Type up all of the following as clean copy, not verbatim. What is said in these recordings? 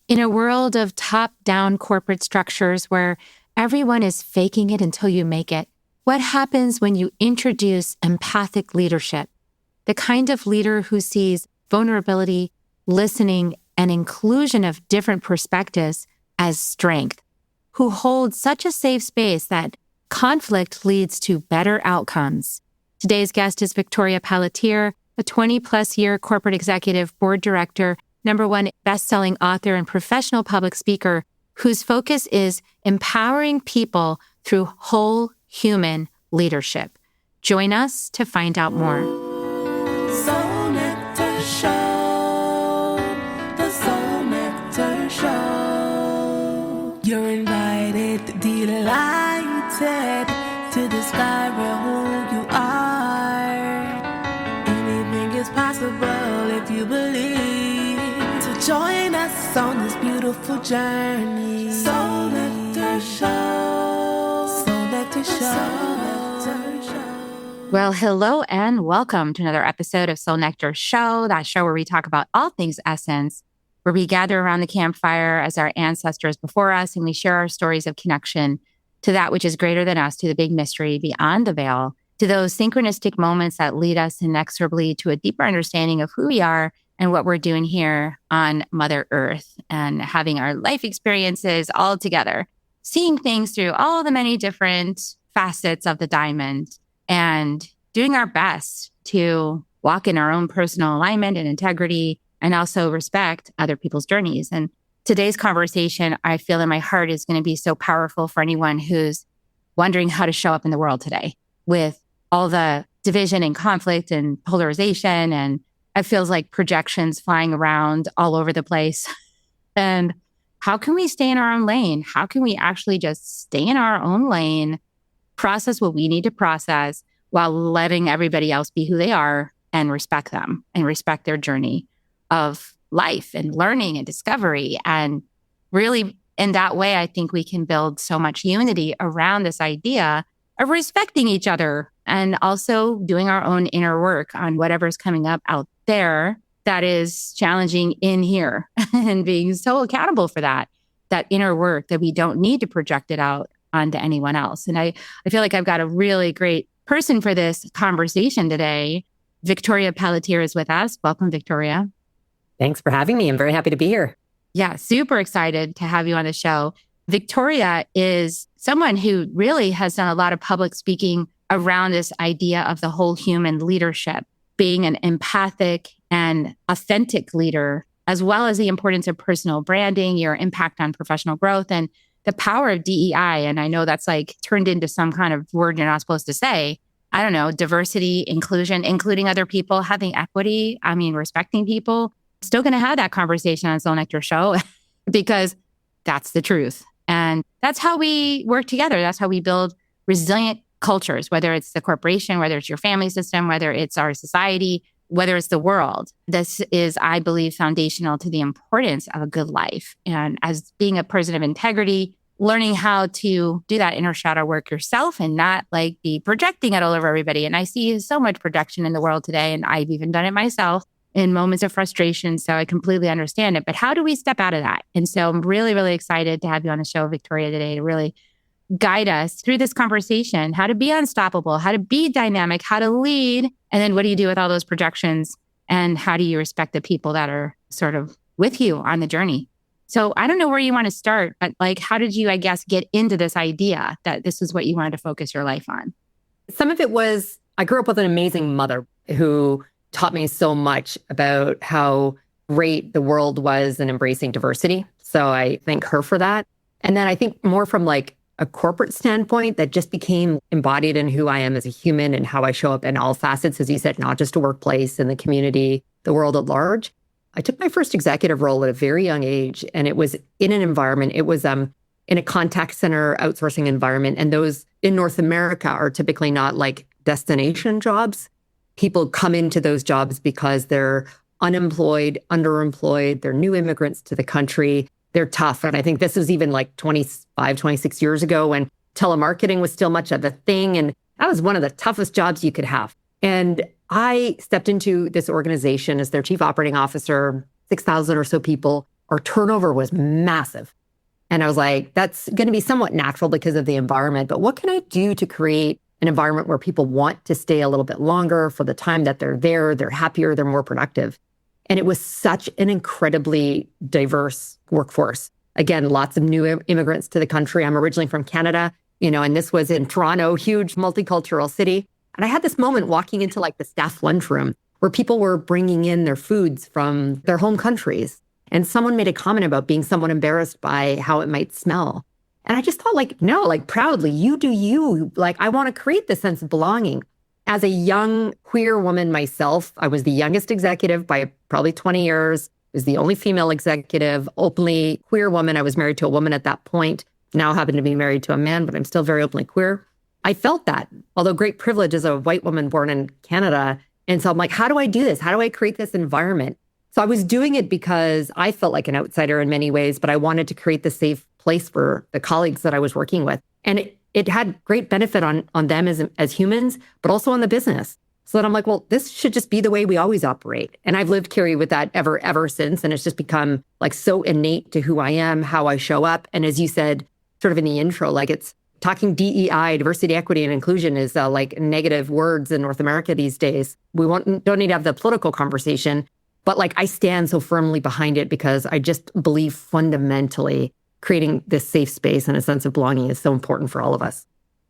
In a world of top-down corporate structures where everyone is faking it until you make it, what happens when you introduce empathic leadership? The kind of leader who sees vulnerability, listening, and inclusion of different perspectives as strength, who holds such a safe space that conflict leads to better outcomes. Today's guest is Victoria Pelletier, a 20-plus year corporate executive, board director, #1 bestselling author, and professional public speaker whose focus is empowering people through whole human leadership. Join us to find out more. Soul Nectar Show, the Soul Nectar Show. You're invited, delighted to discover who you are. Anything is possible if you believe. So join us on this beautiful journey. Soul Nectar Show, Soul Nectar Show. Well, hello and welcome to another episode of Soul Nectar Show, that show where we talk about all things essence, where we gather around the campfire as our ancestors before us, and we share our stories of connection to that which is greater than us, to the big mystery beyond the veil, to those synchronistic moments that lead us inexorably to a deeper understanding of who we are and what we're doing here on Mother Earth, and having our life experiences all together, seeing things through all the many different facets of the diamond, and doing our best to walk in our own personal alignment and integrity, and also respect other people's journeys. And today's conversation, I feel in my heart, is going to be so powerful for anyone who's wondering how to show up in the world today with all the division and conflict and polarization. And it feels like projections flying around all over the place. And how can we stay in our own lane? How can we actually just stay in our own lane, process what we need to process while letting everybody else be who they are, and respect them and respect their journey of life and learning and discovery. And really, in that way, I think we can build so much unity around this idea of respecting each other and also doing our own inner work on whatever's coming up out there that is challenging in here and being so accountable for that inner work, that we don't need to project it out onto anyone else. And I feel like I've got a really great person for this conversation today. Victoria Pelletier is with us. Welcome, Victoria. Thanks for having me. I'm very happy to be here. Yeah, super excited to have you on the show. Victoria is someone who really has done a lot of public speaking around this idea of the whole human leadership, being an empathic and authentic leader, as well as the importance of personal branding, your impact on professional growth, and the power of DEI. And I know that's like turned into some kind of word you're not supposed to say. I don't know, diversity, inclusion, including other people, having equity. I mean, respecting people. Still going to have that conversation on Soul Nectar Show because that's the truth. And that's how we work together. That's how we build resilient cultures, whether it's the corporation, whether it's your family system, whether it's our society, whether it's the world. This is, I believe, foundational to the importance of a good life. And as being a person of integrity, learning how to do that inner shadow work yourself and not like be projecting it all over everybody. And I see so much projection in the world today, and I've even done it myself in moments of frustration. So I completely understand it. But how do we step out of that? And so I'm really, really excited to have you on the show, Victoria, today to really guide us through this conversation, how to be unstoppable, how to be dynamic, how to lead. And then what do you do with all those projections? And how do you respect the people that are sort of with you on the journey? So I don't know where you want to start, but like, how did you, I guess, get into this idea that this is what you wanted to focus your life on? Some of it was, I grew up with an amazing mother who taught me so much about how great the world was in embracing diversity. So I thank her for that. And then I think more from like a corporate standpoint, that just became embodied in who I am as a human and how I show up in all facets, as you said, not just a workplace, in the community, the world at large. I took my first executive role at a very young age, and it was in an environment, it was in a contact center outsourcing environment. And those in North America are typically not like destination jobs. People come into those jobs because they're unemployed, underemployed, they're new immigrants to the country. They're tough. And I think this was even like 25, 26 years ago when telemarketing was still much of a thing. And that was one of the toughest jobs you could have. And I stepped into this organization as their chief operating officer, 6,000 or so people. our turnover was massive. And I was like, that's going to be somewhat natural because of the environment. But what can I do to create an environment where people want to stay a little bit longer for the time that they're there? They're happier, they're more productive. And it was such an incredibly diverse workforce. Again, lots of new immigrants to the country. I'm originally from Canada, and this was in Toronto, huge multicultural city. And I had this moment walking into like the staff lunchroom where people were bringing in their foods from their home countries. And someone made a comment about being somewhat embarrassed by how it might smell. And I just thought like, no, like proudly, you do you. Like, I want to create this sense of belonging. As a young queer woman myself, I was the youngest executive by probably 20 years. I was the only female executive, openly queer woman. I was married to a woman at that point. Now happen to be married to a man, but I'm still very openly queer. I felt that, although great privilege as a white woman born in Canada. And so I'm like, how do I do this? How do I create this environment? So I was doing it because I felt like an outsider in many ways, but I wanted to create the safe place for the colleagues that I was working with. And it had great benefit on them as humans, but also on the business. So that I'm like, well, this should just be the way we always operate. And I've lived, Carrie, with that ever since. And it's just become like so innate to who I am, how I show up. And as you said, sort of in the intro, like it's talking DEI, diversity, equity, and inclusion is like negative words in North America these days. We don't need to have the political conversation. But like I stand so firmly behind it because I just believe fundamentally creating this safe space and a sense of belonging is so important for all of us.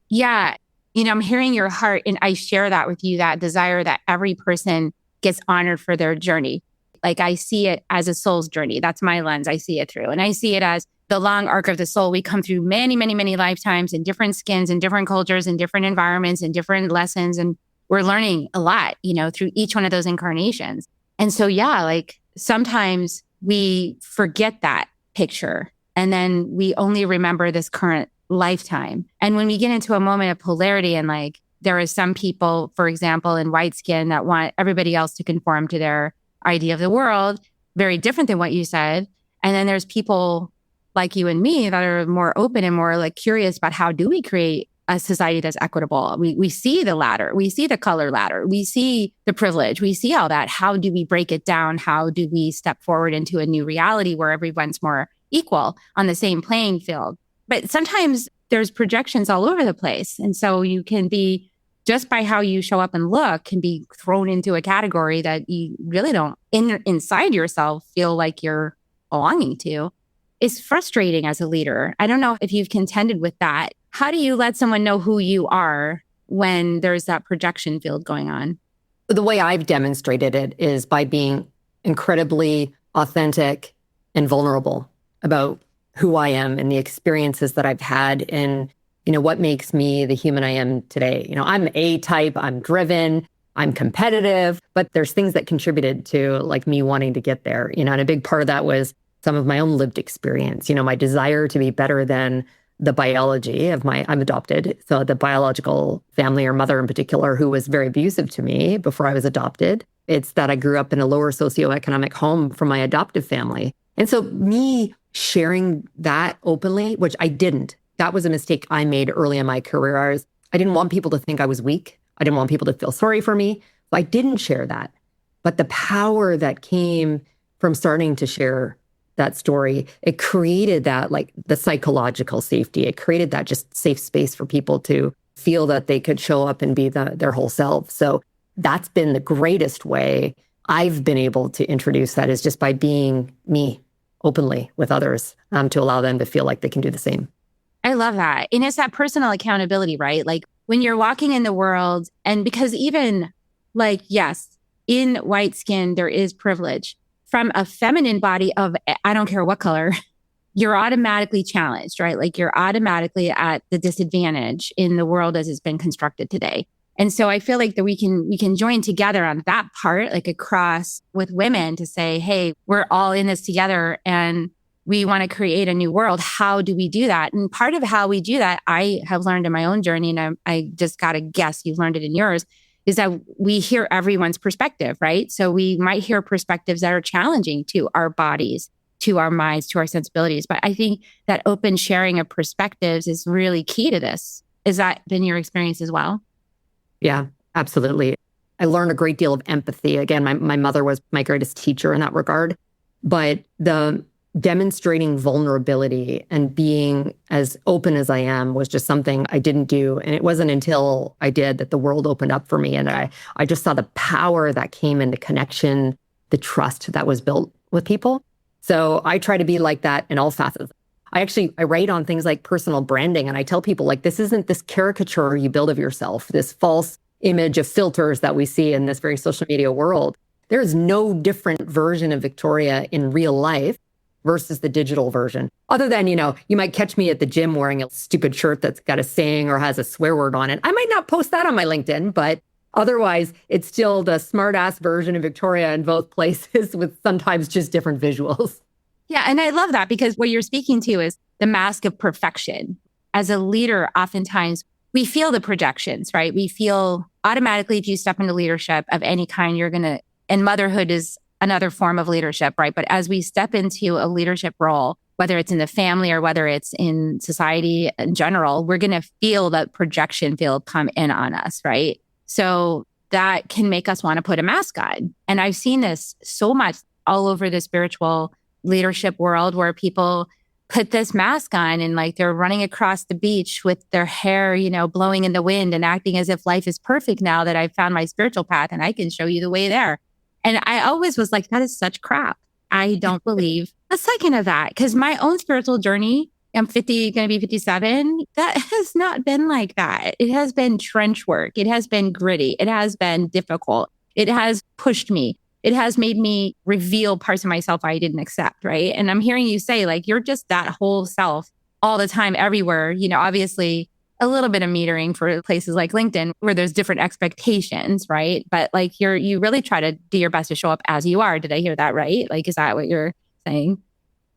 Yeah. I'm hearing your heart, and I share that with you, that desire that every person gets honored for their journey. Like I see it as a soul's journey. That's my lens I see it through. And I see it as the long arc of the soul. We come through many, many, many lifetimes in different skins and different cultures and different environments and different lessons. And we're learning a lot, through each one of those incarnations. And so, yeah, like sometimes we forget that picture and then we only remember this current lifetime. And when we get into a moment of polarity and like there are some people, for example, in white skin that want everybody else to conform to their idea of the world, very different than what you said. And then there's people like you and me that are more open and more like curious about how do we create a society that's equitable. We see the ladder, we see the color ladder, we see the privilege, we see all that. How do we break it down? How do we step forward into a new reality where everyone's more equal on the same playing field? But sometimes there's projections all over the place. And so you can be, just by how you show up and look, can be thrown into a category that you really don't inside yourself feel like you're belonging to. It's frustrating as a leader. I don't know if you've contended with that. How do you let someone know who you are when there's that projection field going on? The way I've demonstrated it is by being incredibly authentic and vulnerable about who I am and the experiences that I've had and, what makes me the human I am today. I'm A-type, I'm driven, I'm competitive, but there's things that contributed to like me wanting to get there, and a big part of that was some of my own lived experience, my desire to be better than the biology of I'm adopted. So the biological family or mother in particular, who was very abusive to me before I was adopted. It's that I grew up in a lower socioeconomic home from my adoptive family. And so me sharing that openly, which I didn't, that was a mistake I made early in my career. I didn't want people to think I was weak. I didn't want people to feel sorry for me. So I didn't share that. But the power that came from starting to share that story, it created that like the psychological safety. It created that just safe space for people to feel that they could show up and be their whole self. So that's been the greatest way I've been able to introduce that, is just by being me openly with others, to allow them to feel like they can do the same. I love that. And it's that personal accountability, right? Like when you're walking in the world, and because even like, yes, in white skin, there is privilege. From a feminine body of, I don't care what color, you're automatically challenged, right? Like you're automatically at the disadvantage in the world as it's been constructed today. And so I feel like that we can join together on that part, like across with women to say, hey, we're all in this together and we want to create a new world. How do we do that? And part of how we do that, I have learned in my own journey, and I just got to guess you've learned it in yours, is that we hear everyone's perspective, right? So we might hear perspectives that are challenging to our bodies, to our minds, to our sensibilities. But I think that open sharing of perspectives is really key to this. Has that been your experience as well? Yeah, absolutely. I learned a great deal of empathy. Again, my mother was my greatest teacher in that regard. But the demonstrating vulnerability and being as open as I am was just something I didn't do. And it wasn't until I did that the world opened up for me. And I just saw the power that came into connection, the trust that was built with people. So I try to be like that in all facets. I write on things like personal branding, and I tell people, like, this isn't this caricature you build of yourself, this false image of filters that we see in this very social media world. There is no different version of Victoria in real life versus the digital version. Other than, you might catch me at the gym wearing a stupid shirt that's got a saying or has a swear word on it. I might not post that on my LinkedIn, but otherwise it's still the smart ass version of Victoria in both places with sometimes just different visuals. Yeah. And I love that, because what you're speaking to is the mask of perfection. As a leader, oftentimes we feel the projections, right? We feel automatically, if you step into leadership of any kind, and motherhood is another form of leadership, right? But as we step into a leadership role, whether it's in the family or whether it's in society in general, we're going to feel that projection field come in on us, right? So that can make us want to put a mask on. And I've seen this so much all over the spiritual leadership world, where people put this mask on and like they're running across the beach with their hair, blowing in the wind and acting as if life is perfect now that I've found my spiritual path and I can show you the way there. And I always was like, that is such crap. I don't believe a second of that, because my own spiritual journey, I'm 50, going to be 57. That has not been like that. It has been trench work. It has been gritty. It has been difficult. It has pushed me. It has made me reveal parts of myself I didn't accept, right? And I'm hearing you say, like, you're just that whole self all the time, everywhere. Obviously a little bit of metering for places like LinkedIn where there's different expectations, right? But like you really try to do your best to show up as you are. Did I hear that right? Like, is that what you're saying?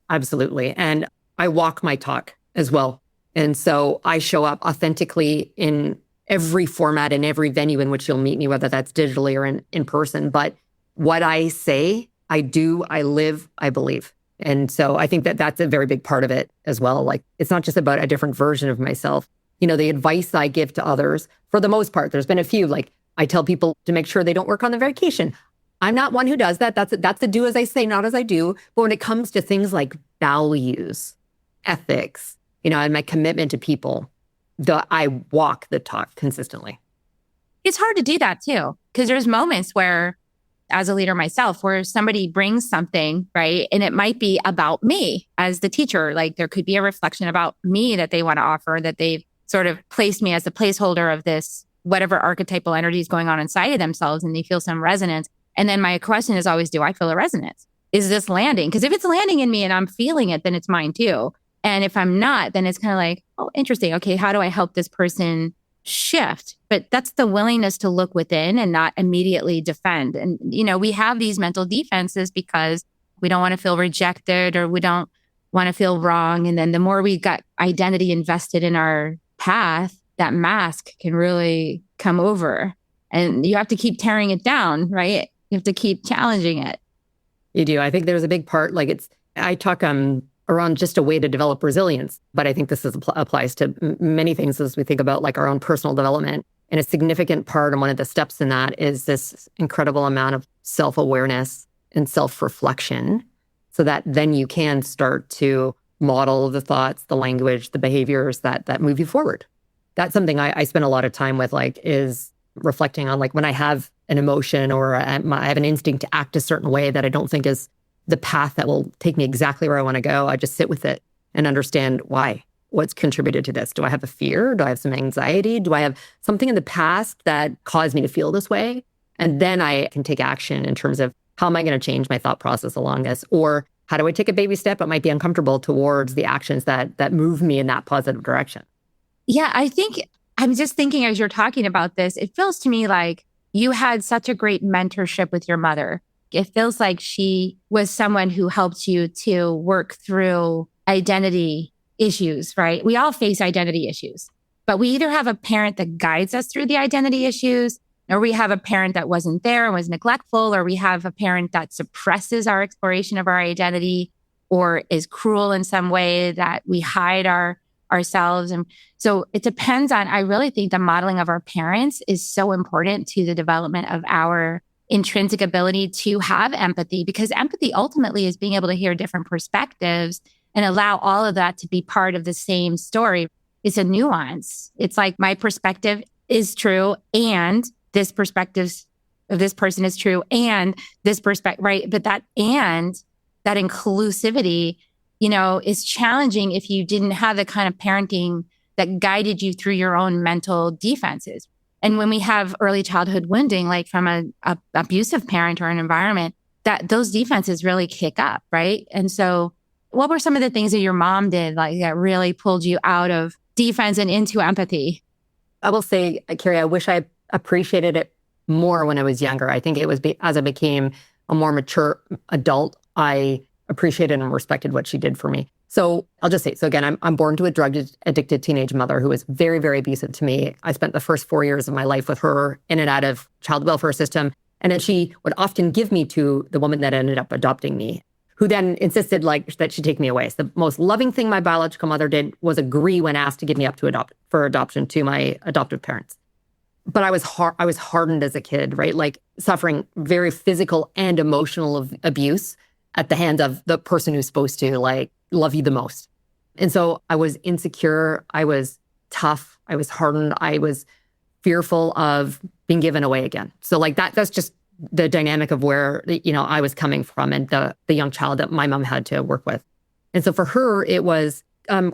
Absolutely. And I walk my talk as well. And so I show up authentically in every format, in every venue in which you'll meet me, whether that's digitally or in person. But what I say, I do, I live, I believe. And so I think that that's a very big part of it as well. Like, it's not just about a different version of myself. The advice I give to others, for the most part, there's been a few, like, I tell people to make sure they don't work on their vacation. I'm not one who does that. That's a do as I say, not as I do. But when it comes to things like values, ethics, and my commitment to people, I walk the talk consistently. It's hard to do that too, because there's moments where, as a leader myself, where somebody brings something, right? And it might be about me as the teacher. Like, there could be a reflection about me that they want to offer, that they've sort of placed me as the placeholder of this, whatever archetypal energy is going on inside of themselves, and they feel some resonance. And then my question is always, do I feel a resonance? Is this landing? Because if it's landing in me and I'm feeling it, then it's mine too. And if I'm not, then it's kind of like, oh, interesting. Okay, how do I help this person shift? But that's the willingness to look within and not immediately defend. And, we have these mental defenses because we don't want to feel rejected, or we don't want to feel wrong. And then the more we got identity invested in our path, that mask can really come over. And you have to keep tearing it down, right? You have to keep challenging it. You do. I think there's a big part, I talk around just a way to develop resilience, but I think this applies to many things as we think about like our own personal development. And a significant part, and one of the steps in that, is this incredible amount of self-awareness and self-reflection, so that then you can start to model the thoughts, the language, the behaviors that move you forward. That's something I spend a lot of time with, is reflecting on, when I have an emotion or I have an instinct to act a certain way that I don't think is the path that will take me exactly where I want to go. I just sit with it and understand why. What's contributed to this? Do I have a fear? Do I have some anxiety? Do I have something in the past that caused me to feel this way? And then I can take action in terms of, how am I going to change my thought process along this? Or how do I take a baby step that might be uncomfortable towards the actions that move me in that positive direction? Yeah, I think I'm just thinking as you're talking about this, it feels to me like you had such a great mentorship with your mother. It feels like she was someone who helped you to work through identity issues, right? We all face identity issues, but we either have a parent that guides us through the identity issues, or we have a parent that wasn't there and was neglectful, or we have a parent that suppresses our exploration of our identity or is cruel in some way that we hide ourselves. And so it depends on, I really think the modeling of our parents is so important to the development of our intrinsic ability to have empathy, because empathy ultimately is being able to hear different perspectives and allow all of that to be part of the same story. It's a nuance. It's like my perspective is true and this perspective of this person is true and this perspective, right? But that inclusivity, is challenging if you didn't have the kind of parenting that guided you through your own mental defenses. And when we have early childhood wounding, like from a abusive parent or an environment, that those defenses really kick up, right? And so what were some of the things that your mom did like that really pulled you out of defense and into empathy? I will say, Carrie, I wish I appreciated it more when I was younger. I think it was as I became a more mature adult, I appreciated and respected what she did for me. So I'll just say, so again, I'm born to a drug-addicted teenage mother who was very, very abusive to me. I spent the first 4 years of my life with her in and out of child welfare system. And then she would often give me to the woman that ended up adopting me, who then insisted that she take me away. So the most loving thing my biological mother did was agree when asked to give me up for adoption to my adoptive parents. But I was hardened as a kid, right? Like suffering very physical and emotional abuse at the hands of the person who's supposed to love you the most. And so I was insecure. I was tough. I was hardened. I was fearful of being given away again. So that's just the dynamic of where, I was coming from and the young child that my mom had to work with. And so for her, it was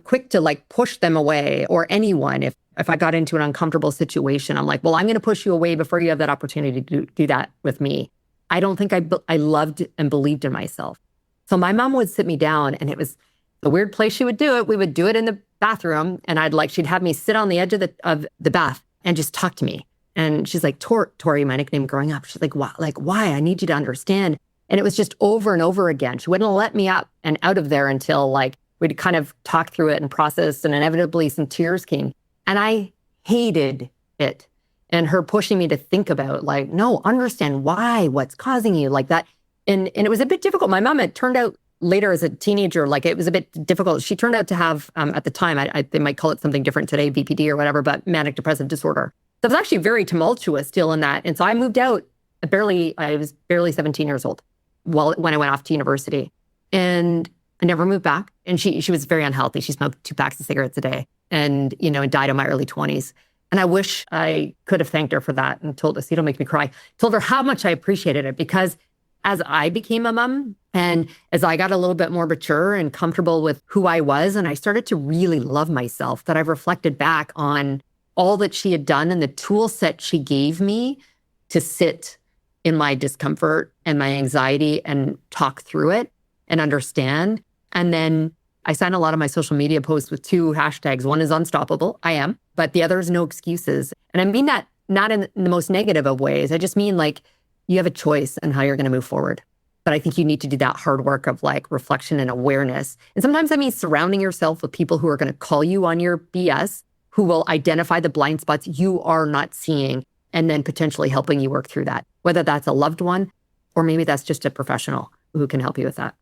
quick to push them away, or anyone. If I got into an uncomfortable situation, I'm like, well, I'm going to push you away before you have that opportunity to do that with me. I don't think I loved and believed in myself. So my mom would sit me down, and it was a weird place she would do it. We would do it in the bathroom, and she'd have me sit on the edge of the bath and just talk to me. And she's like, Tori, my nickname growing up. She's like, why? I need you to understand. And it was just over and over again. She wouldn't let me up and out of there until we'd kind of talk through it and process, and inevitably some tears came. And I hated it. And her pushing me to think about no, understand why, what's causing you like that. And it was a bit difficult. My mom, it turned out later as a teenager, it was a bit difficult. She turned out to have, at the time, they might call it something different today, BPD or whatever, but manic depressive disorder. So it was actually very tumultuous still in that. And so I moved out I was barely 17 years old when I went off to university. And I never moved back. And she was very unhealthy. She smoked 2 packs of cigarettes a day and, died in my early 20s. And I wish I could have thanked her for that and told her, see, don't make me cry, told her how much I appreciated it, because as I became a mom and as I got a little bit more mature and comfortable with who I was, and I started to really love myself, that I've reflected back on all that she had done and the tool set she gave me to sit in my discomfort and my anxiety and talk through it and understand. And then I sign a lot of my social media posts with 2 hashtags. One is unstoppable, I am, but the other is no excuses. And I mean that not in the most negative of ways. I just mean you have a choice on how you're going to move forward. But I think you need to do that hard work of reflection and awareness. And sometimes that means surrounding yourself with people who are going to call you on your BS, who will identify the blind spots you are not seeing, and then potentially helping you work through that. Whether that's a loved one, or maybe that's just a professional who can help you with that.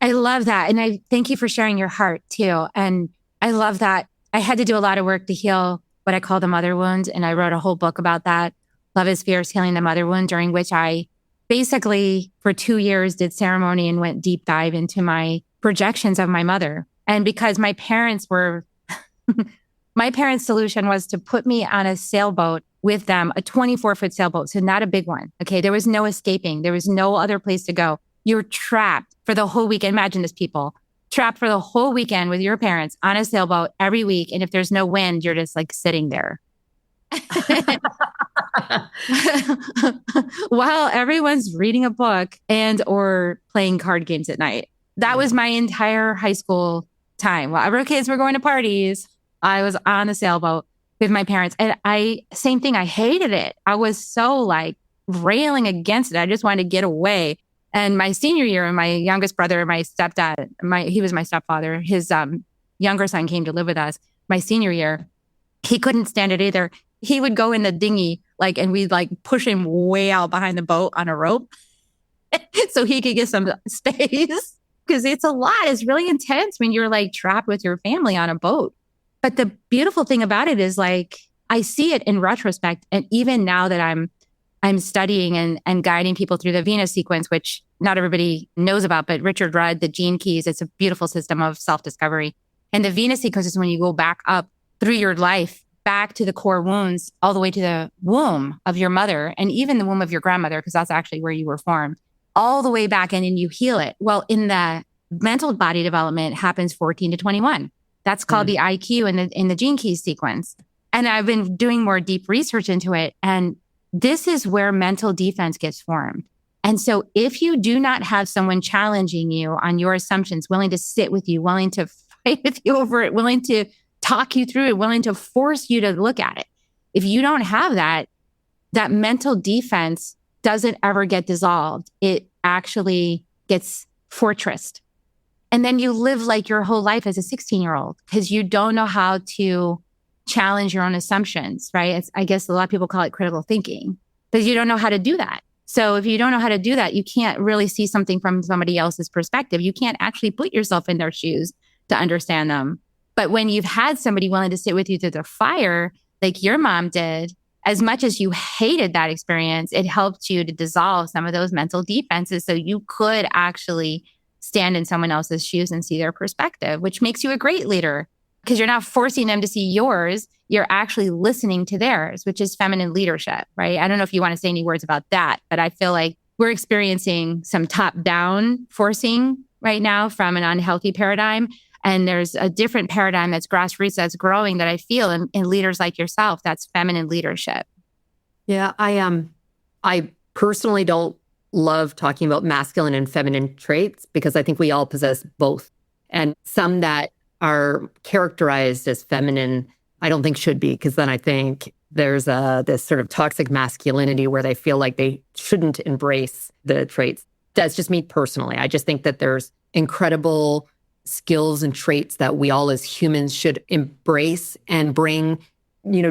I love that. And I thank you for sharing your heart too. And I love that. I had to do a lot of work to heal what I call the mother wound. And I wrote a whole book about that. Love is Fierce, Healing the Mother Wound, during which I basically for 2 years did ceremony and went deep dive into my projections of my mother. And because my parents solution was to put me on a sailboat with them, a 24-foot sailboat. So not a big one. Okay. There was no escaping. There was no other place to go. You're trapped for the whole week. Imagine this, people. Trapped for the whole weekend with your parents on a sailboat every week. And if there's no wind, you're just sitting there. While everyone's reading a book and or playing card games at night. That was my entire high school time. While other kids were going to parties, I was on the sailboat with my parents. And same thing, I hated it. I was so railing against it. I just wanted to get away. And my senior year, my youngest brother, my stepdad, he was my stepfather, his younger son came to live with us. My senior year, he couldn't stand it either. He would go in the dinghy, and we'd push him way out behind the boat on a rope so he could get some space. Because it's a lot. It's really intense when you're trapped with your family on a boat. But the beautiful thing about it is I see it in retrospect. And even now that I'm I'm studying and guiding people through the Venus sequence, which not everybody knows about, but Richard Rudd, the Gene Keys, it's a beautiful system of self-discovery. And the Venus sequence is when you go back up through your life, back to the core wounds, all the way to the womb of your mother and even the womb of your grandmother, because that's actually where you were formed, all the way back in and you heal it. Well, in the mental body development happens 14 to 21. That's called the IQ in the Gene Keys sequence. And I've been doing more deep research into it. And this is where mental defense gets formed. And so if you do not have someone challenging you on your assumptions, willing to sit with you, willing to fight with you over it, willing to talk you through it, willing to force you to look at it, if you don't have that, that mental defense doesn't ever get dissolved. It actually gets fortressed. And then you live like your whole life as a 16-year-old because you don't know how to challenge your own assumptions, right? I guess a lot of people call it critical thinking because you don't know how to do that. So if you don't know how to do that, you can't really see something from somebody else's perspective. You can't actually put yourself in their shoes to understand them. But when you've had somebody willing to sit with you through the fire, like your mom did, as much as you hated that experience, it helped you to dissolve some of those mental defenses so you could actually stand in someone else's shoes and see their perspective, which makes you a great leader because you're not forcing them to see yours. You're actually listening to theirs, which is feminine leadership, right? I don't know if you want to say any words about that, but I feel like we're experiencing some top-down forcing right now from an unhealthy paradigm. And there's a different paradigm that's grassroots, that's growing that I feel in leaders like yourself, that's feminine leadership. Yeah, I personally don't love talking about masculine and feminine traits because I think we all possess both. And some that are characterized as feminine, I don't think should be, because then I think there's this sort of toxic masculinity where they feel like they shouldn't embrace the traits. That's just me personally. I just think that there's incredible skills and traits that we all as humans should embrace and bring,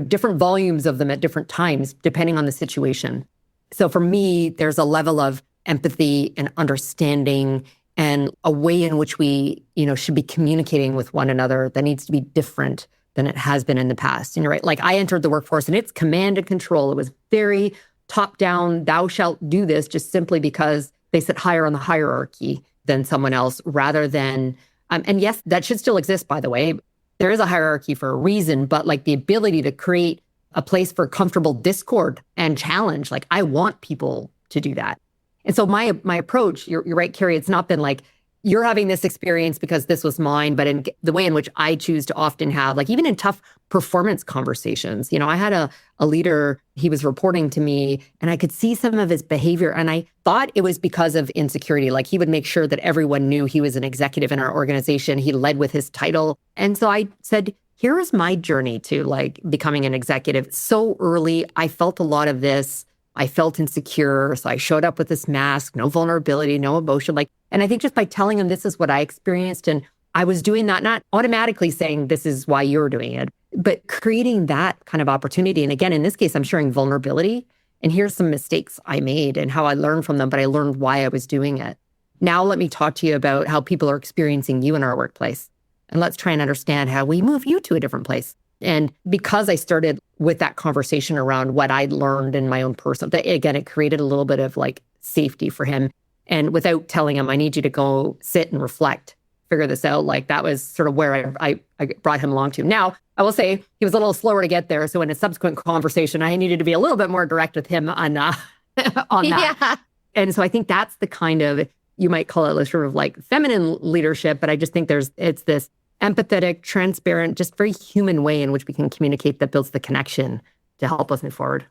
different volumes of them at different times, depending on the situation. So for me, there's a level of empathy and understanding and a way in which we, should be communicating with one another that needs to be different than it has been in the past. And you're right, like I entered the workforce and it's command and control. It was very top down, thou shalt do this, just simply because they sit higher on the hierarchy than someone else rather than, and yes, that should still exist, by the way. There is a hierarchy for a reason, but like the ability to create a place for comfortable discord and challenge, like I want people to do that. And so my approach, you're right, Carrie, it's not been like, you're having this experience because this was mine, but in the way in which I choose to often have, like even in tough performance conversations, I had a leader, he was reporting to me and I could see some of his behavior and I thought it was because of insecurity. Like he would make sure that everyone knew he was an executive in our organization. He led with his title. And so I said, here is my journey to like becoming an executive. So early, I felt a lot of this. I felt insecure. So I showed up with this mask, no vulnerability, no emotion. And I think just by telling him this is what I experienced, and I was doing that, not automatically saying this is why you're doing it, but creating that kind of opportunity. And again, in this case, I'm sharing vulnerability. And here's some mistakes I made and how I learned from them, but I learned why I was doing it. Now let me talk to you about how people are experiencing you in our workplace. And let's try and understand how we move you to a different place. And because I started with that conversation around what I'd learned in my own personal, again, it created a little bit of like safety for him. And without telling him, I need you to go sit and reflect, figure this out. Like that was sort of where I brought him along to. Now, I will say he was a little slower to get there. So in a subsequent conversation, I needed to be a little bit more direct with him on that. Yeah. And so I think that's the kind of, you might call it sort of like feminine leadership, but I just think it's this empathetic, transparent, just very human way in which we can communicate that builds the connection to help us move forward.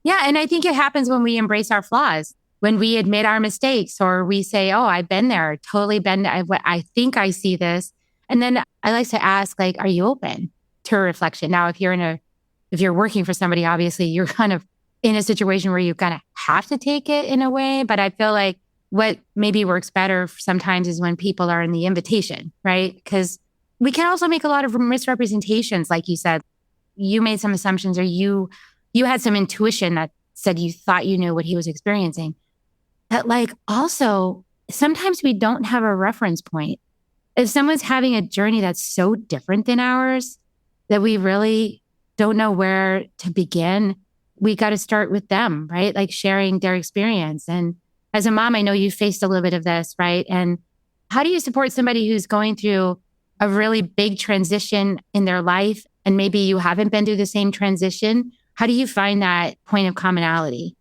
Yeah. And I think it happens when we embrace our flaws, when we admit our mistakes, or we say, oh, I've been there, totally been there. I think I see this. And then I like to ask, like, are you open to a reflection? Now, if you're working for somebody, obviously you're kind of in a situation where you kind of have to take it in a way. But I feel like what maybe works better sometimes is when people are in the invitation, right? Because we can also make a lot of misrepresentations. Like you said, you made some assumptions, or you had some intuition that said you thought you knew what he was experiencing. But like also, sometimes we don't have a reference point. If someone's having a journey that's so different than ours that we really don't know where to begin, we got to start with them, right? Like sharing their experience. And as a mom, I know you faced a little bit of this, right? And how do you support somebody who's going through a really big transition in their life and maybe you haven't been through the same transition? How do you find that point of commonality?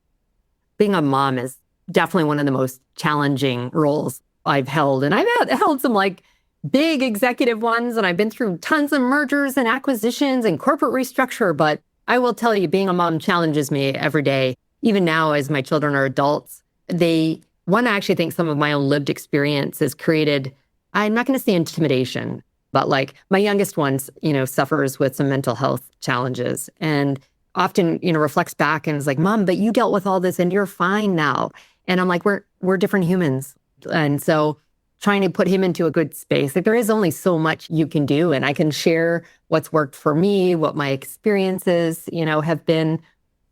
Being a mom is definitely one of the most challenging roles I've held. And I've held some like big executive ones, and I've been through tons of mergers and acquisitions and corporate restructure. But I will tell you, being a mom challenges me every day. Even now, as my children are adults, I actually think some of my own lived experience has created, I'm not going to say intimidation, but like my youngest one, suffers with some mental health challenges and often, reflects back and is like, Mom, but you dealt with all this and you're fine now. And I'm like, we're different humans. And so trying to put him into a good space, like there is only so much you can do. And I can share what's worked for me, what my experiences, have been,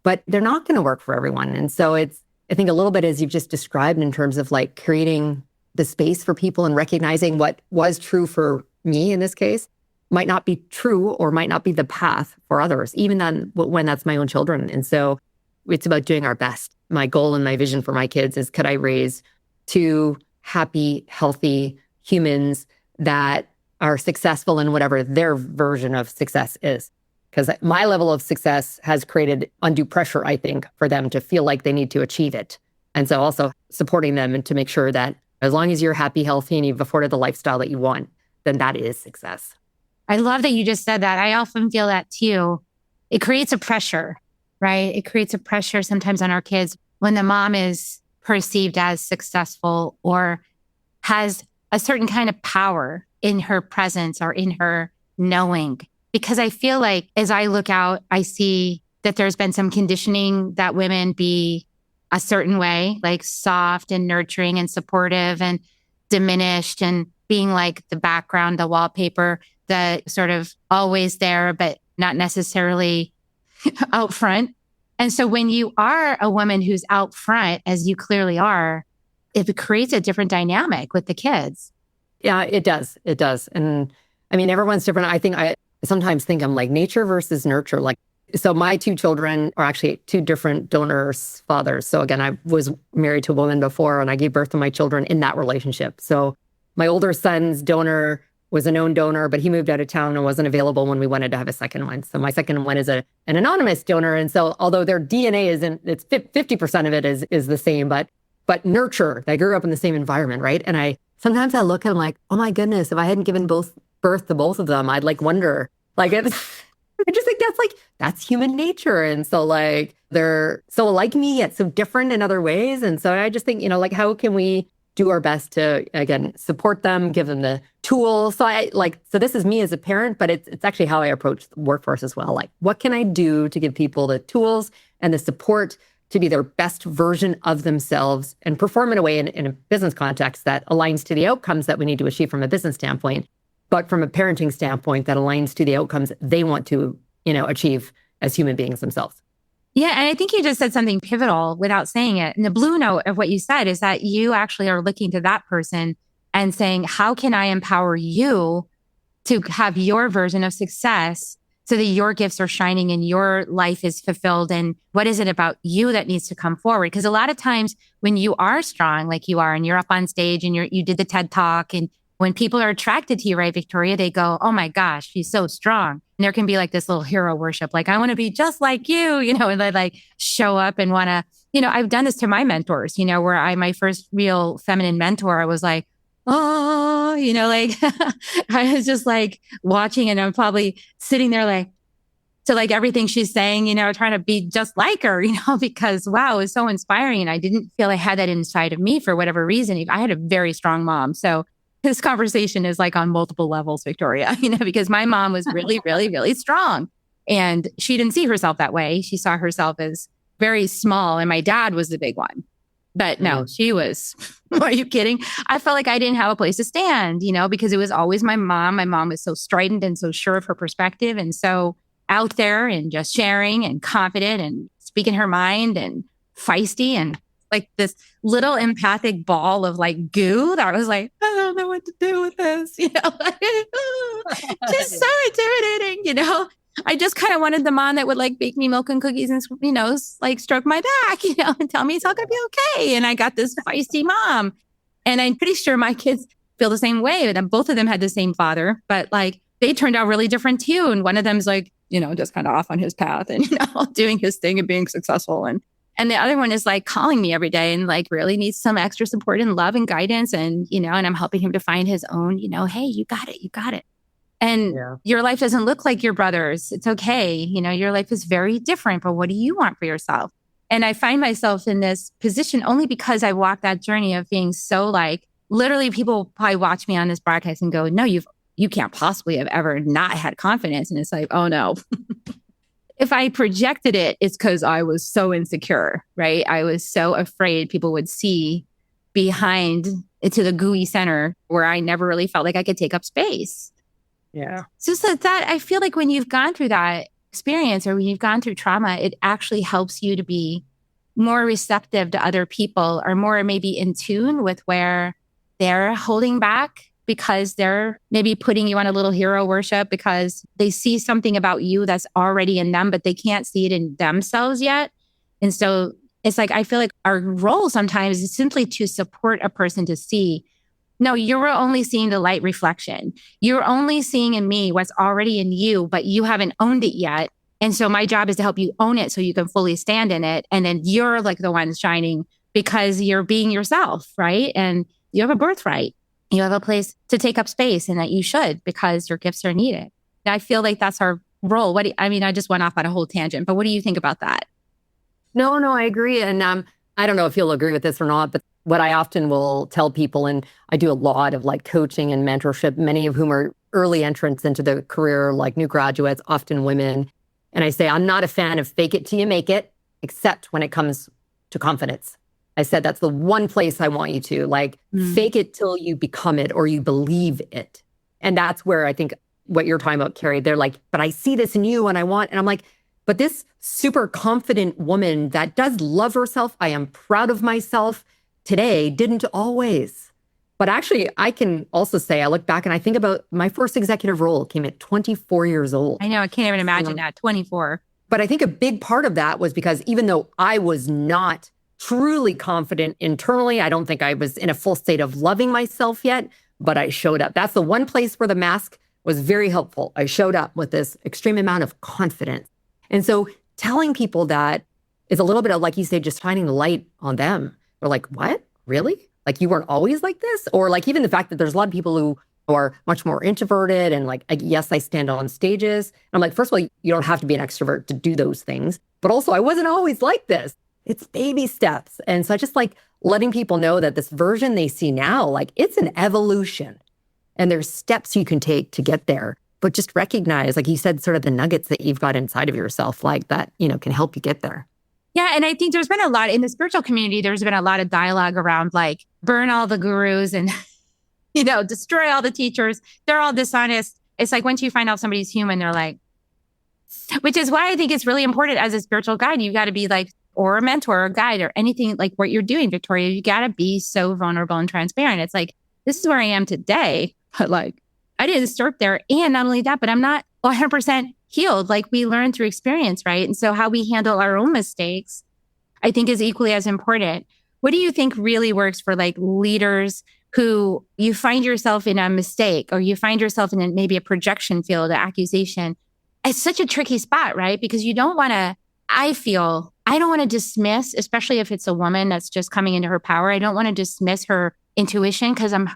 but they're not going to work for everyone. And so I think a little bit as you've just described in terms of like creating the space for people and recognizing what was true for me in this case might not be true or might not be the path for others, even then when that's my own children. And so it's about doing our best. My goal and my vision for my kids is, could I raise two happy, healthy humans that are successful in whatever their version of success is? Because my level of success has created undue pressure, I think, for them to feel like they need to achieve it. And so also supporting them and to make sure that as long as you're happy, healthy, and you've afforded the lifestyle that you want, then that is success. I love that you just said that. I often feel that too. It creates a pressure, right? It creates a pressure sometimes on our kids when the mom is perceived as successful or has a certain kind of power in her presence or in her knowing. Because I feel like as I look out, I see that there's been some conditioning that women be a certain way, like soft and nurturing and supportive and diminished and being like the background, the wallpaper, the sort of always there, but not necessarily out front. And so when you are a woman who's out front, as you clearly are, it creates a different dynamic with the kids. Yeah, it does. It does. And I mean, everyone's different. I sometimes think I'm like nature versus nurture. Like, so my two children are actually two different donors' fathers. So again, I was married to a woman before and I gave birth to my children in that relationship. So my older son's donor was a known donor, but he moved out of town and wasn't available when we wanted to have a second one. So my second one is an anonymous donor. And so although their DNA it's 50% of it is the same, but nurture, they grew up in the same environment, right? And sometimes I look and I'm like, oh my goodness, if I hadn't given birth to both of them, I'd like wonder, like I just think that's human nature. And so like they're so like me yet so different in other ways. And so I just think, like how can we do our best to, again, support them, give them the tools. So this is me as a parent, but it's actually how I approach the workforce as well. Like, what can I do to give people the tools and the support to be their best version of themselves and perform in a way in a business context that aligns to the outcomes that we need to achieve from a business standpoint, but from a parenting standpoint that aligns to the outcomes they want to, achieve as human beings themselves. Yeah. And I think you just said something pivotal without saying it. And the blue note of what you said is that you actually are looking to that person and saying, how can I empower you to have your version of success so that your gifts are shining and your life is fulfilled? And what is it about you that needs to come forward? Because a lot of times when you are strong, like you are, and you're up on stage and you did the TED Talk, and when people are attracted to you, right, Victoria, they go, oh my gosh, she's so strong. And there can be like this little hero worship, like, I want to be just like you, and they like show up and want to, I've done this to my mentors, where my first real feminine mentor, I was like, oh, like I was just like watching and I'm probably sitting there like, to like everything she's saying, trying to be just like her, because wow, it was so inspiring. And I didn't feel I had that inside of me for whatever reason. I had a very strong mom. So this conversation is like on multiple levels, Victoria, because my mom was really, really, really strong. And she didn't see herself that way. She saw herself as very small. And my dad was the big one. But no, she was, are you kidding? I felt like I didn't have a place to stand, because it was always my mom. My mom was so strident and so sure of her perspective and so out there and just sharing and confident and speaking her mind and feisty and like this little empathic ball of like goo that I was like, I don't know what to do with this, just so intimidating, I just kind of wanted the mom that would like bake me milk and cookies and, like stroke my back, and tell me it's all going to be okay. And I got this feisty mom. And I'm pretty sure my kids feel the same way. And both of them had the same father, but like they turned out really different too. And one of them's like, just kind of off on his path and, doing his thing and being successful. And the other one is like calling me every day and like really needs some extra support and love and guidance. And, and I'm helping him to find his own, hey, you got it. You got it. And your life doesn't look like your brother's. It's okay. Your life is very different, but what do you want for yourself? And I find myself in this position only because I walked that journey of being so like, literally people probably watch me on this broadcast and go, no, you can't possibly have ever not had confidence. And it's like, oh no. If I projected it, it's because I was so insecure, right? I was so afraid people would see behind it to the gooey center where I never really felt like I could take up space. Yeah. So that I feel like when you've gone through that experience or when you've gone through trauma, it actually helps you to be more receptive to other people or more maybe in tune with where they're holding back because they're maybe putting you on a little hero worship because they see something about you that's already in them, but they can't see it in themselves yet. And so it's like, I feel like our role sometimes is simply to support a person to see, no, you're only seeing the light reflection. You're only seeing in me what's already in you, but you haven't owned it yet. And so my job is to help you own it so you can fully stand in it. And then you're like the one shining because you're being yourself, right? And you have a birthright. You have a place to take up space and that you should because your gifts are needed. I feel like that's our role. I just went off on a whole tangent, but what do you think about that? No, I agree. And I don't know if you'll agree with this or not, but what I often will tell people, and I do a lot of like coaching and mentorship, many of whom are early entrants into the career, like new graduates, often women. And I say, I'm not a fan of fake it till you make it, except when it comes to confidence. I said, that's the one place I want you to fake it till you become it or you believe it. And that's where I think what you're talking about, Carrie, they're like, but I see this in you and I'm like, but this super confident woman that does love herself, I am proud of myself today, didn't always. But actually, I can also say, I look back and I think about my first executive role came at 24 years old. I know, I can't even imagine that, 24. But I think a big part of that was because even though I was not truly confident internally, I don't think I was in a full state of loving myself yet, but I showed up. That's the one place where the mask was very helpful. I showed up with this extreme amount of confidence. And so telling people that is a little bit of, like you say, just shining the light on them. They're like, what? Really? Like you weren't always like this? Or like even the fact that there's a lot of people who are much more introverted and like, yes, I stand on stages. I'm like, first of all, you don't have to be an extrovert to do those things. But also I wasn't always like this. It's baby steps. And so I just like letting people know that this version they see now, like it's an evolution and there's steps you can take to get there. But just recognize, like you said, sort of the nuggets that you've got inside of yourself, like that, can help you get there. Yeah. And I think there's been a lot in the spiritual community, there's been a lot of dialogue around like burn all the gurus and, destroy all the teachers. They're all dishonest. It's like once you find out somebody's human, they're like, which is why I think it's really important as a spiritual guide. You got to be like, or a mentor or a guide or anything like what you're doing, Victoria, you got to be so vulnerable and transparent. It's like, this is where I am today, but like, I didn't start there. And not only that, but I'm not 100% healed. Like we learn through experience, right? And so how we handle our own mistakes, I think is equally as important. What do you think really works for like leaders who you find yourself in a mistake or you find yourself in maybe a projection field, an accusation? It's such a tricky spot, right? Because you don't want to, I don't want to dismiss, especially if it's a woman that's just coming into her power. I don't want to dismiss her intuition because I'm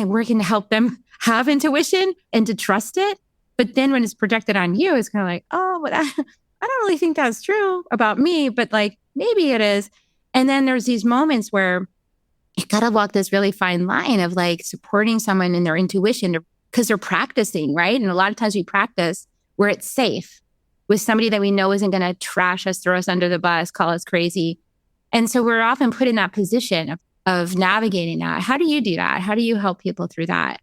working to help them have intuition and to trust it. But then when it's projected on you, it's kind of like, oh, but I don't really think that's true about me, but like maybe it is. And then there's these moments where you got to walk this really fine line of like supporting someone in their intuition because they're practicing, right? And a lot of times we practice where it's safe with somebody that we know isn't going to trash us, throw us under the bus, call us crazy. And so we're often put in that position of navigating that. How do you do that? How do you help people through that?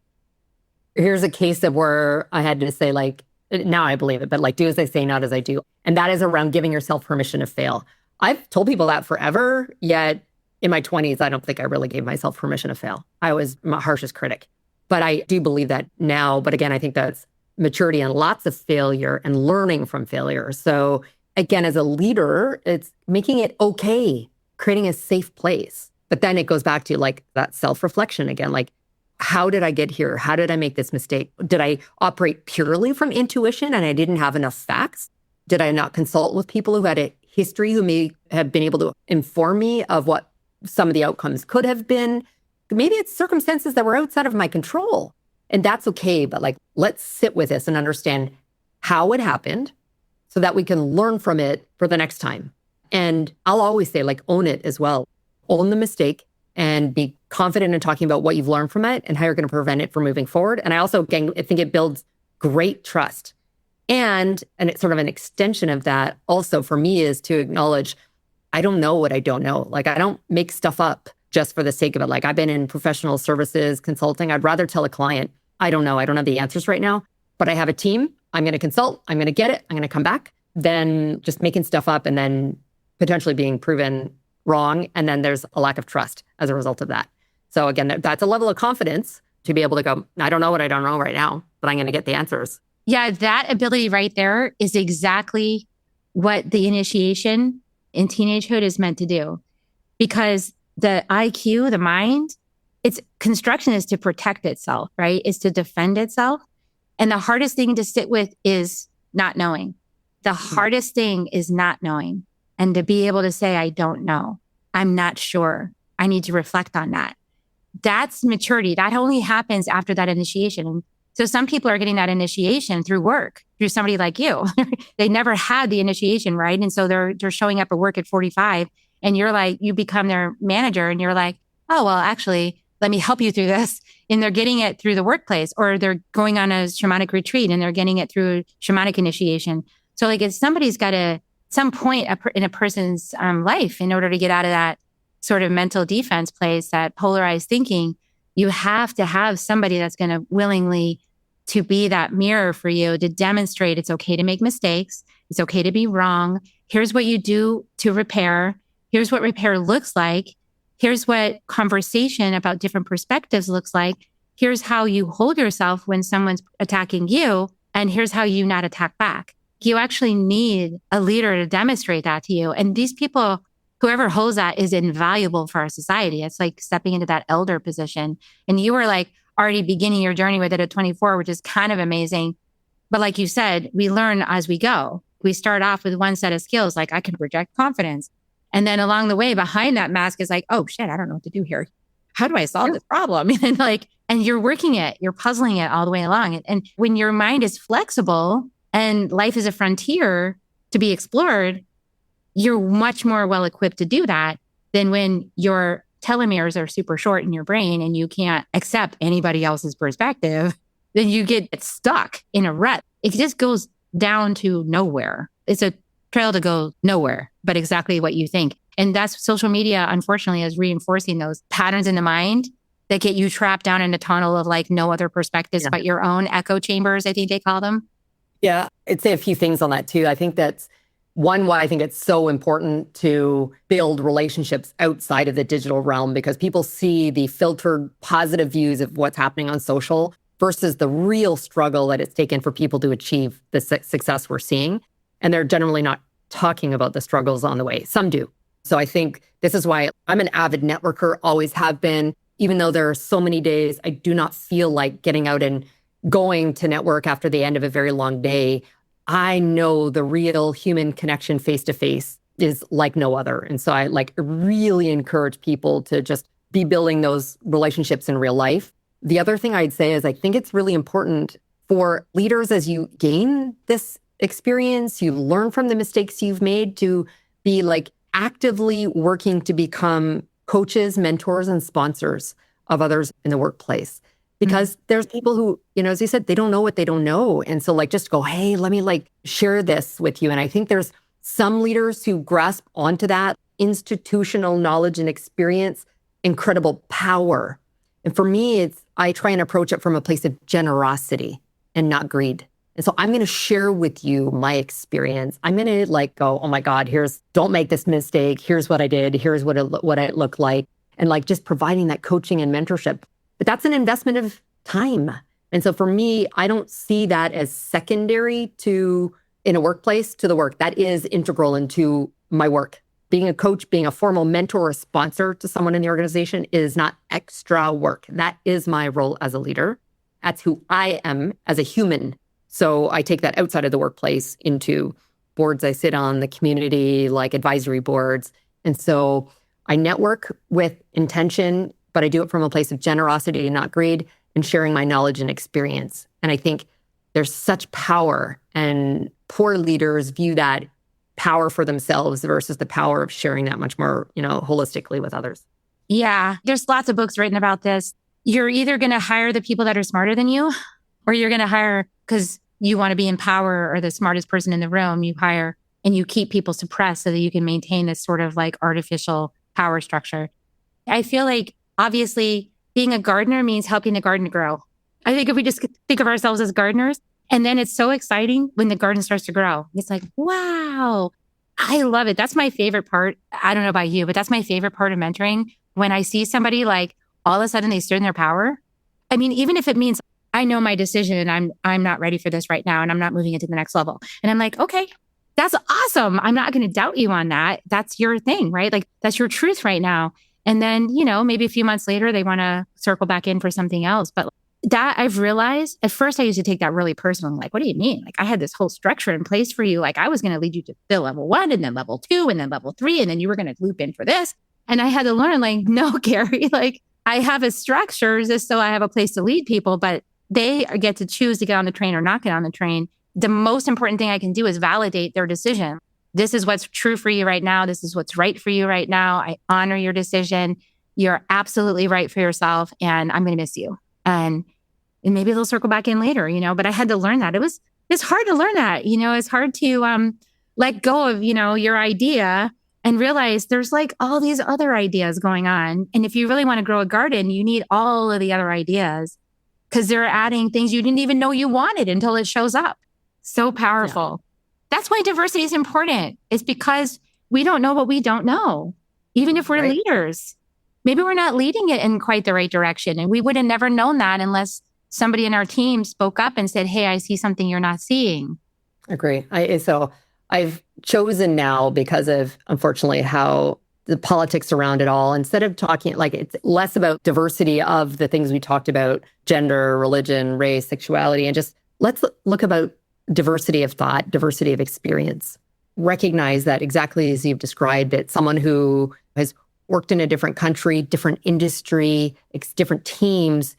Here's a case of where I had to say, like, now I believe it, but like, do as I say, not as I do. And that is around giving yourself permission to fail. I've told people that forever, yet in my 20s, I don't think I really gave myself permission to fail. I was my harshest critic. But I do believe that now. But again, I think that's maturity and lots of failure and learning from failure. So again, as a leader, it's making it okay, creating a safe place. But then it goes back to like that self-reflection again, like, how did I get here? How did I make this mistake? Did I operate purely from intuition and I didn't have enough facts? Did I not consult with people who had a history who may have been able to inform me of what some of the outcomes could have been? Maybe it's circumstances that were outside of my control. And that's okay. But like, let's sit with this and understand how it happened so that we can learn from it for the next time. And I'll always say, like, own it as well. Own the mistake and be confident in talking about what you've learned from it and how you're going to prevent it from moving forward. And I also, again, I think it builds great trust. And it's sort of an extension of that also for me is to acknowledge, I don't know what I don't know. Like, I don't make stuff up just for the sake of it. Like, I've been in professional services, consulting. I'd rather tell a client, I don't know. I don't have the answers right now, but I have a team. I'm going to consult. I'm going to get it. I'm going to come back. Then just making stuff up and then potentially being proven wrong. And then there's a lack of trust as a result of that. So again, that's a level of confidence to be able to go, I don't know what I don't know right now, but I'm going to get the answers. Yeah, that ability right there is exactly what the initiation in teenagehood is meant to do. Because the IQ, the mind, its construction is to protect itself, right? It's to defend itself. And the hardest thing to sit with is not knowing. The hardest thing is not knowing. And to be able to say, I don't know. I'm not sure. I need to reflect on that. That's maturity. That only happens after that initiation. And so some people are getting that initiation through work, through somebody like you. They never had the initiation, right? And so they're showing up at work at 45 and you're like, you become their manager and you're like, oh, well, actually, let me help you through this. And they're getting it through the workplace, or they're going on a shamanic retreat and they're getting it through shamanic initiation. So like if somebody's got to, some point in a person's life, in order to get out of that sort of mental defense place, that polarized thinking, you have to have somebody that's going to willingly to be that mirror for you, to demonstrate it's okay to make mistakes. It's okay to be wrong. Here's what you do to repair. Here's what repair looks like. Here's what conversation about different perspectives looks like. Here's how you hold yourself when someone's attacking you. And here's how you not attack back. You actually need a leader to demonstrate that to you. And these people, whoever holds that, is invaluable for our society. It's like stepping into that elder position. And you were like already beginning your journey with it at 24, which is kind of amazing. But like you said, we learn as we go. We start off with one set of skills, like I can project confidence. And then along the way, behind that mask is like, oh shit, I don't know what to do here. How do I solve this problem? And you're working it, you're puzzling it all the way along. And when your mind is flexible and life is a frontier to be explored, you're much more well equipped to do that than when your telomeres are super short in your brain and you can't accept anybody else's perspective. Then you get stuck in a rut. It just goes down to nowhere. It's a trail to go nowhere, but exactly what you think. And that's social media, unfortunately, is reinforcing those patterns in the mind that get you trapped down in a tunnel of like no other perspectives but your own echo chambers, I think they call them. Yeah, I'd say a few things on that too. I think that's one, why I think it's so important to build relationships outside of the digital realm, because people see the filtered positive views of what's happening on social versus the real struggle that it's taken for people to achieve the success we're seeing. And they're generally not talking about the struggles on the way. Some do. So I think this is why I'm an avid networker, always have been. Even though there are so many days, I do not feel like getting out and going to network after the end of a very long day. I know the real human connection face to face is like no other. And so I like really encourage people to just be building those relationships in real life. The other thing I'd say is I think it's really important for leaders, as you gain this experience, you learn from the mistakes you've made, to be like actively working to become coaches, mentors, and sponsors of others in the workplace. Because there's people who, as you said, they don't know what they don't know. And so like, just go, hey, let me like share this with you. And I think there's some leaders who grasp onto that institutional knowledge and experience, incredible power. And for me, I try and approach it from a place of generosity and not greed. And so I'm going to share with you my experience. I'm going to like go, oh my God, don't make this mistake. Here's what I did. Here's what it looked like. And like just providing that coaching and mentorship. But that's an investment of time. And so for me, I don't see that as secondary to in a workplace to the work. That is integral into my work. Being a coach, being a formal mentor or sponsor to someone in the organization is not extra work. That is my role as a leader. That's who I am as a human. So I take that outside of the workplace into boards I sit on, the community, like advisory boards. And so I network with intention, but I do it from a place of generosity and not greed, and sharing my knowledge and experience. And I think there's such power, and poor leaders view that power for themselves versus the power of sharing that much more, holistically with others. Yeah, there's lots of books written about this. You're either going to hire the people that are smarter than you, or you're going to hire because you want to be in power or the smartest person in the room. You hire and you keep people suppressed so that you can maintain this sort of like artificial power structure. I feel like obviously being a gardener means helping the garden grow. I think if we just think of ourselves as gardeners, and then it's so exciting when the garden starts to grow. It's like, wow, I love it. That's my favorite part. I don't know about you, but that's my favorite part of mentoring. When I see somebody like all of a sudden they stood in their power. I mean, even if it means I know my decision and I'm not ready for this right now and I'm not moving it to the next level. And I'm like, okay, that's awesome. I'm not going to doubt you on that. That's your thing, right? Like that's your truth right now. And then, maybe a few months later, they want to circle back in for something else. But that I've realized at first I used to take that really personal. I'm like, what do you mean? Like I had this whole structure in place for you. Like I was going to lead you to the level 1 and then level 2 and then level 3. And then you were going to loop in for this. And I had to learn like, no, Gary, like I have a structure just so I have a place to lead people, but they get to choose to get on the train or not get on the train. The most important thing I can do is validate their decision. This is what's true for you right now. This is what's right for you right now. I honor your decision. You're absolutely right for yourself. And I'm going to miss you. And maybe they'll circle back in later, but I had to learn that. It's hard to learn that, it's hard to let go of, your idea and realize there's like all these other ideas going on. And if you really want to grow a garden, you need all of the other ideas because they're adding things you didn't even know you wanted until it shows up. So powerful. Yeah. That's why diversity is important. It's because we don't know what we don't know, even if we're leaders. Maybe we're not leading it in quite the right direction. And we would have never known that unless somebody in our team spoke up and said, hey, I see something you're not seeing. Agree. So I've chosen now because of, unfortunately, how the politics around it all, instead of talking, like it's less about diversity of the things we talked about, gender, religion, race, sexuality, and just let's look about diversity of thought, diversity of experience. Recognize that exactly as you've described it, someone who has worked in a different country, different industry, different teams,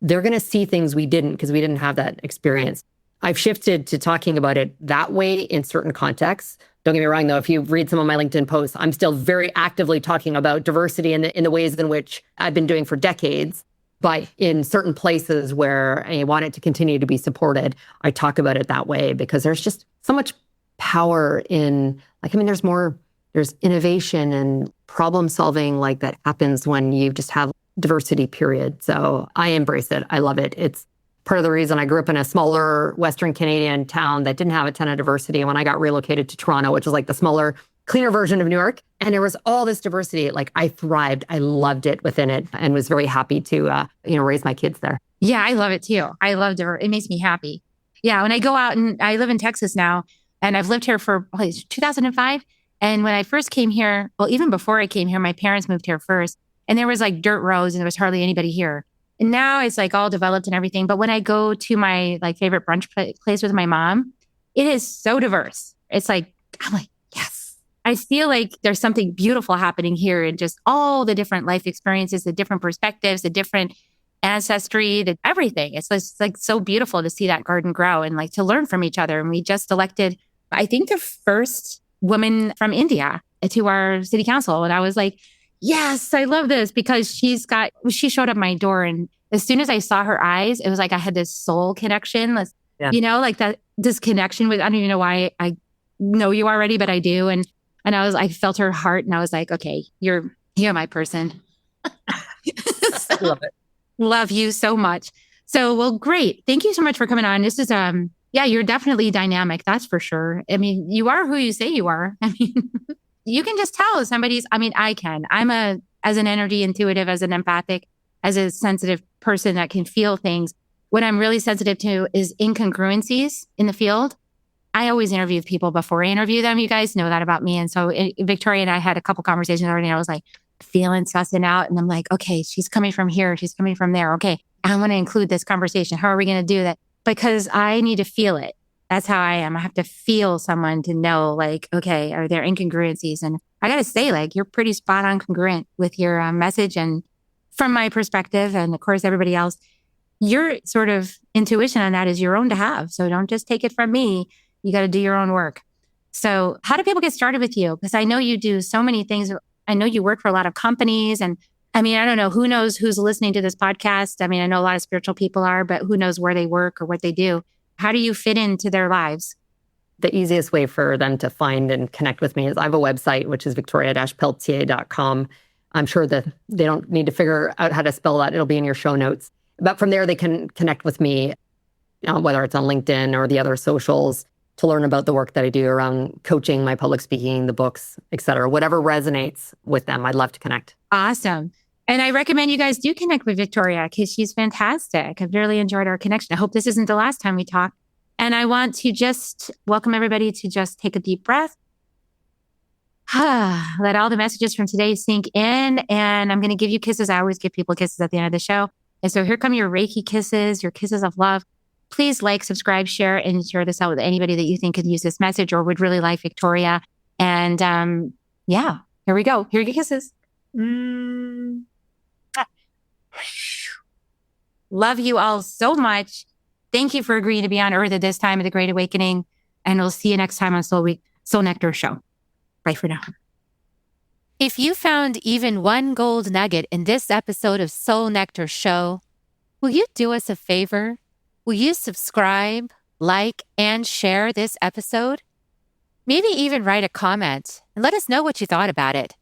they're going to see things we didn't because we didn't have that experience. I've shifted to talking about it that way in certain contexts. Don't get me wrong, though, if you read some of my LinkedIn posts, I'm still very actively talking about diversity in the ways in which I've been doing for decades. But in certain places where I want it to continue to be supported, I talk about it that way because there's just so much power in, there's innovation and problem solving like that happens when you just have diversity, period. So I embrace it. I love it. It's part of the reason I grew up in a smaller Western Canadian town that didn't have a ton of diversity. And when I got relocated to Toronto, which was like the smaller, cleaner version of New York, and there was all this diversity, like I thrived. I loved it within it and was very happy to, raise my kids there. Yeah, I love it too. I love diversity. It makes me happy. Yeah, when I go out and I live in Texas now, and I've lived here for 2005. And when I first came here, well, even before I came here, my parents moved here first. And there was like dirt roads and there was hardly anybody here. And now it's like all developed and everything. But when I go to my like favorite brunch place with my mom, it is so diverse. It's like, I'm like, yes. I feel like there's something beautiful happening here and just all the different life experiences, the different perspectives, the different ancestry, everything. It's just like so beautiful to see that garden grow and like to learn from each other. And we just elected, I think, the first woman from India to our city council. And I was like, yes, I love this because she showed up my door. And as soon as I saw her eyes, it was like I had this soul connection, like that, this connection with, I don't even know why I know you already, but I do. And I felt her heart and I was like, okay, you're my person. I love it. Love you so much. So, well, great. Thank you so much for coming on. This is, you're definitely dynamic. That's for sure. I mean, you are who you say you are. I mean, you can just tell I can. As an energy intuitive, as an empathic, as a sensitive person that can feel things. What I'm really sensitive to is incongruencies in the field. I always interview people before I interview them. You guys know that about me. And so Victoria and I had a couple conversations already. And I was like feeling sussing out. And I'm like, okay, she's coming from here. She's coming from there. Okay, I want to include this conversation. How are we going to do that? Because I need to feel it. That's how I am. I have to feel someone to know, like, okay, are there incongruencies? And I got to say, like, you're pretty spot on congruent with your message. And from my perspective, and of course, everybody else, your sort of intuition on that is your own to have. So don't just take it from me. You got to do your own work. So how do people get started with you? Because I know you do so many things. I know you work for a lot of companies. And I mean, I don't know, who knows who's listening to this podcast? I mean, I know a lot of spiritual people are, but who knows where they work or what they do? How do you fit into their lives? The easiest way for them to find and connect with me is I have a website, which is victoria-pelletier.com. I'm sure that they don't need to figure out how to spell that. It'll be in your show notes. But from there, they can connect with me, whether it's on LinkedIn or the other socials, to learn about the work that I do around coaching, my public speaking, the books, et cetera. Whatever resonates with them, I'd love to connect. Awesome. And I recommend you guys do connect with Victoria because she's fantastic. I've really enjoyed our connection. I hope this isn't the last time we talk. And I want to just welcome everybody to just take a deep breath. Let all the messages from today sink in. And I'm going to give you kisses. I always give people kisses at the end of the show. And so here come your Reiki kisses, your kisses of love. Please like, subscribe, share, and share this out with anybody that you think could use this message or would really like Victoria. And yeah, here we go. Here are your kisses. Love you all so much. Thank you for agreeing to be on Earth at this time of the Great Awakening. And we'll see you next time on Soul Nectar Show. Bye for now. If you found even one gold nugget in this episode of Soul Nectar Show, will you do us a favor? Will you subscribe, like, and share this episode? Maybe even write a comment and let us know what you thought about it.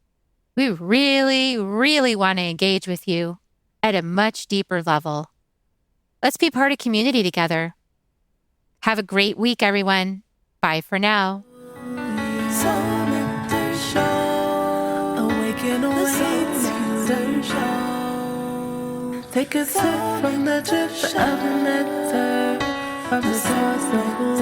We really, really want to engage with you at a much deeper level. Let's be part of community together. Have a great week, everyone. Bye for now. Soul Nectar Show. Awaken, awaken, Show. Take a sip from the drip of nectar from the source of